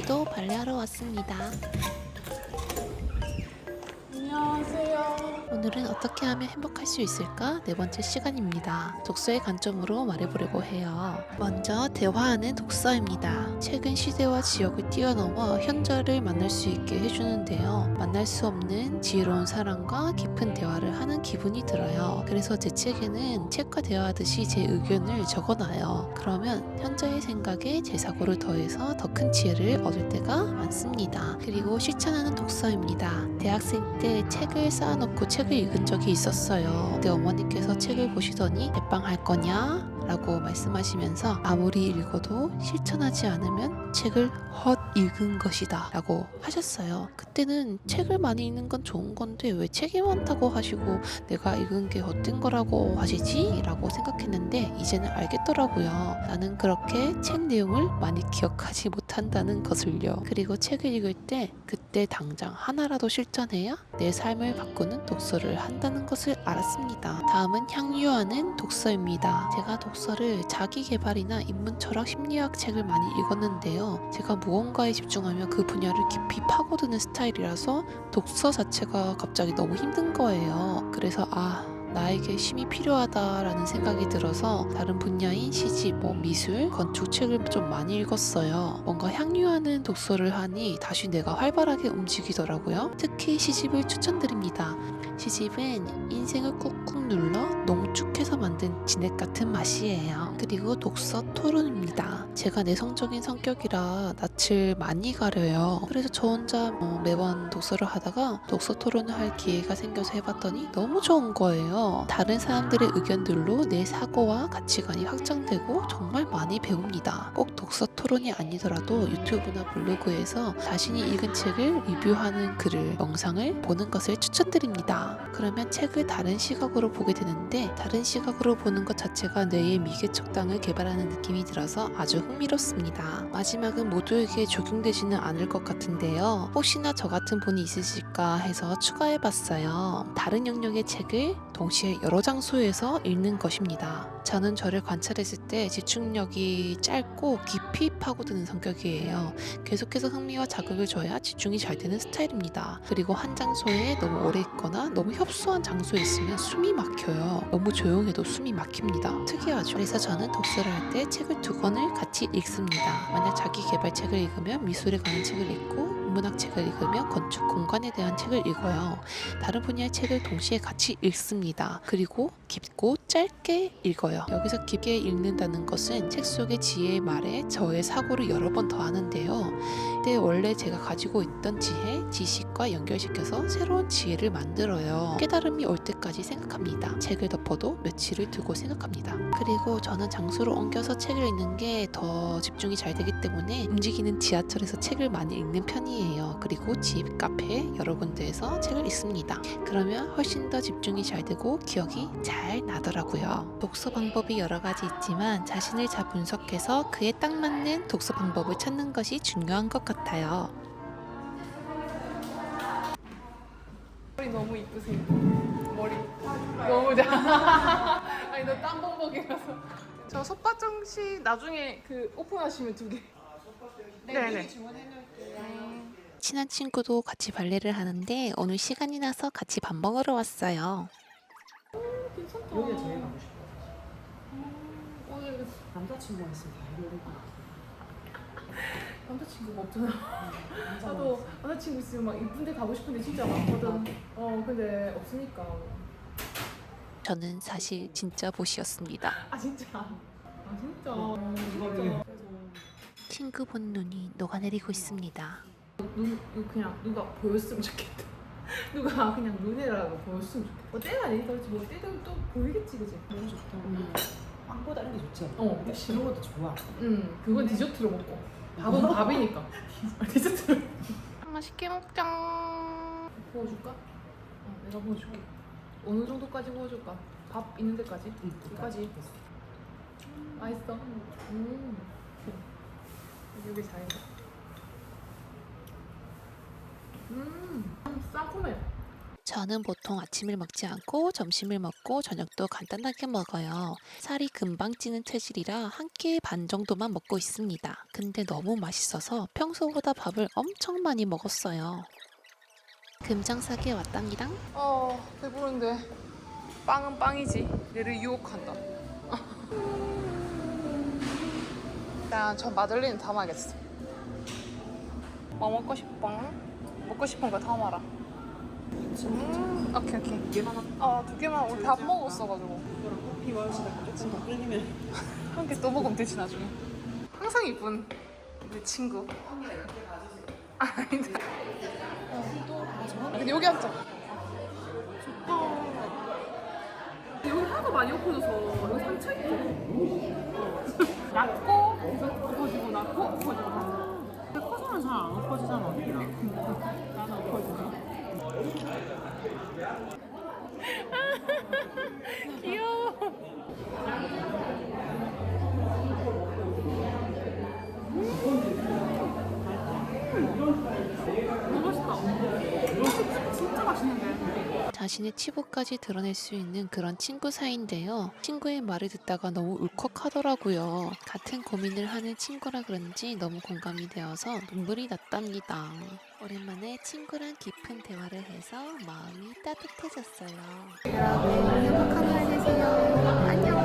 친구도 발레하러 왔습니다. 안녕하세요. 오늘은 어떻게 하면 행복할 수 있을까? 네 번째 시간입니다. 독서의 관점으로 말해보려고 해요. 먼저 대화하는 독서입니다. 책은 시대와 지역을 뛰어넘어 현저를 만날 수 있게 해주는데요. 만날 수 없는 지혜로운 사람과 깊은 대화를 하는 기분이 들어요. 그래서 제 책에는 책과 대화하듯이 제 의견을 적어놔요. 그러면 현저의 생각에 제 사고를 더해서 더 큰 지혜를 얻을 때가 많습니다. 그리고 실천하는 독서입니다. 대학생 때 책을 쌓아놓고 책을 읽은 적이 있었어요. 그때 어머니께서 책을 보시더니 대빵할 거냐? 라고 말씀하시면서 아무리 읽어도 실천하지 않으면 책을 헛 읽은 것이다 라고 하셨어요. 그때는 책을 많이 읽는 건 좋은 건데 왜 책이 많다고 하시고 내가 읽은 게 헛된 거라고 하시지? 라고 생각했는데 이제는 알겠더라고요. 나는 그렇게 책 내용을 많이 기억하지 못한다는 것을요. 그리고 책을 읽을 때 그때 당장 하나라도 실천해야 내 삶을 바꾸는 독서를 한다는 것을 알았습니다. 다음은 향유하는 독서입니다. 제가 독서를 자기계발이나 인문철학 심리학 책을 많이 읽었는데요. 제가 무언가에 집중하면 그 분야를 깊이 파고드는 스타일이라서 독서 자체가 갑자기 너무 힘든 거예요. 그래서 나에게 쉼이 필요하다라는 생각이 들어서 다른 분야인 시집, 미술, 건축 책을 좀 많이 읽었어요. 뭔가 향유하는 독서를 하니 다시 내가 활발하게 움직이더라고요. 특히 시집을 추천드립니다. 시집은 인생을 꾹꾹 눌러 농축해서 만든 진액 같은 맛이에요. 그리고 독서 토론입니다. 제가 내성적인 성격이라 낯을 많이 가려요. 그래서 저 혼자 매번 독서를 하다가 독서 토론을 할 기회가 생겨서 해봤더니 너무 좋은 거예요. 다른 사람들의 의견들로 내 사고와 가치관이 확장되고 정말 많이 배웁니다. 꼭 독서 토론이 아니더라도 유튜브나 블로그에서 자신이 읽은 책을 리뷰하는 글을, 영상을 보는 것을 추천드립니다. 그러면 책을 다른 시각으로 보게 되는데 다른 시각으로 보는 것 자체가 뇌의 미개척당을 개발하는 느낌이 들어서 아주 흥미롭습니다. 마지막은 모두에게 적용되지는 않을 것 같은데요. 혹시나 저 같은 분이 있으실까 해서 추가해봤어요. 다른 영역의 책을 동시에 여러 장소에서 읽는 것입니다. 저는 저를 관찰했을 때 집중력이 짧고 깊이 파고드는 성격이에요. 계속해서 흥미와 자극을 줘야 집중이 잘 되는 스타일입니다. 그리고 한 장소에 너무 오래 있거나 너무 협소한 장소에 있으면 숨이 막혀요. 너무 조용해도 숨이 막힙니다. 특이하죠? 그래서 저는 독서를 할 때 책을 두 권을 같이 읽습니다. 만약 자기 개발 책을 읽으면 미술에 관한 책을 읽고 인문학 책을 읽으면 건축 공간에 대한 책을 읽어요. 다른 분야의 책을 동시에 같이 읽습니다. 그리고 깊고 짧게 읽어요. 여기서 깊게 읽는다는 것은 책 속의 지혜의 말에 저의 사고를 여러 번 더하는데요. 그때 원래 제가 가지고 있던 지혜, 지식과 연결시켜서 새로운 지혜를 만들어요. 깨달음이 올 때까지 생각합니다. 책을 덮어도 며칠을 두고 생각합니다. 그리고 저는 장소를 옮겨서 책을 읽는 게 더 집중이 잘 되기 때문에 움직이는 지하철에서 책을 많이 읽는 편이에요. 그리고 집, 카페 여러 군데에서 책을 읽습니다. 그러면 훨씬 더 집중이 잘 되고 기억이 잘 나더라고요. 독서 방법이 여러 가지 있지만 자신을 잘 분석해서 그에 딱 맞는 독서 방법을 찾는 것이 중요한 것 같아요. 머리 너무 이쁘세요. 머리 너무 잘. 아니 너 땀범벅이라서. 저 솥밭정시 나중에 오픈하시면 2개. 네네. 친한 친구도 같이 발레를 하는데 오늘 시간이 나서 같이 밥 먹으러 왔어요. 괜찮다. 여기가 제일 가고 싶어. 오늘 남자친구가 있으면 다 해결되고. 남자친구가 없잖아. 나도 남자친구 있으면 막 이쁜데 가고 싶은데 진짜 많거든. 근데 없으니까. 저는 사실 진짜 보시였습니다. 아 진짜. 진짜. 이거를 친구분 눈이 녹아내리고 있습니다. 눈 그냥 누가 보였으면 좋겠다. 누가 그냥 눈에라도 보였으면 좋겠다. 때가 아니니까 그렇지 뭐 때도 또 보이겠지 그지? 너무 좋다. 빵보다 이런 게 좋지. 역시. 그런 것도 좋아. 그건 디저트로 먹고 밥은 밥이니까. 디저트로. 맛있게 먹자. 부어줄까? 내가 부어줄게. 어느 정도까지 부어줄까? 밥 있는 데까지? 여기까지. 맛있어. 여기 잘했어. 상큼해. 저는 보통 아침을 먹지 않고 점심을 먹고 저녁도 간단하게 먹어요. 살이 금방 찌는 체질이라 한 끼 반 정도만 먹고 있습니다. 근데 너무 맛있어서 평소보다 밥을 엄청 많이 먹었어요. 금장사기에 왔답니다. 배부른데 빵은 빵이지. 얘를 유혹한다. 야, 저 마들린 담아야겠어. 뭐 먹고 싶어? 먹고 싶은 거 담아라. 오케이. 2개만 아, 2개만 우리 밥 먹었어가지고. 이거랑 커피 마시다가 조금 더 끌리면 한 개 또 먹으면 되지 나중에. 항상 이쁜 내 친구. 아닌데. 근데 여기 앉자. 여기 하도 많이 엎어져서 여기 상처 있죠? 낮고 엎어지고 낮고 엎어지고 근데 커서는 잘 안 엎어지잖아 언니랑. 나는 엎어지지. 귀여워. 너무 맛있다. 진짜 맛있는데. 자신의 치부까지 드러낼 수 있는 그런 친구 사이인데요. 친구의 말을 듣다가 너무 울컥하더라고요. 같은 고민을 하는 친구라 그런지 너무 공감이 되어서 눈물이 났답니다. 오랜만에 친구랑 깊은 대화를 해서 마음이 따뜻해졌어요. 여러분 행복한 날 되세요. 안녕.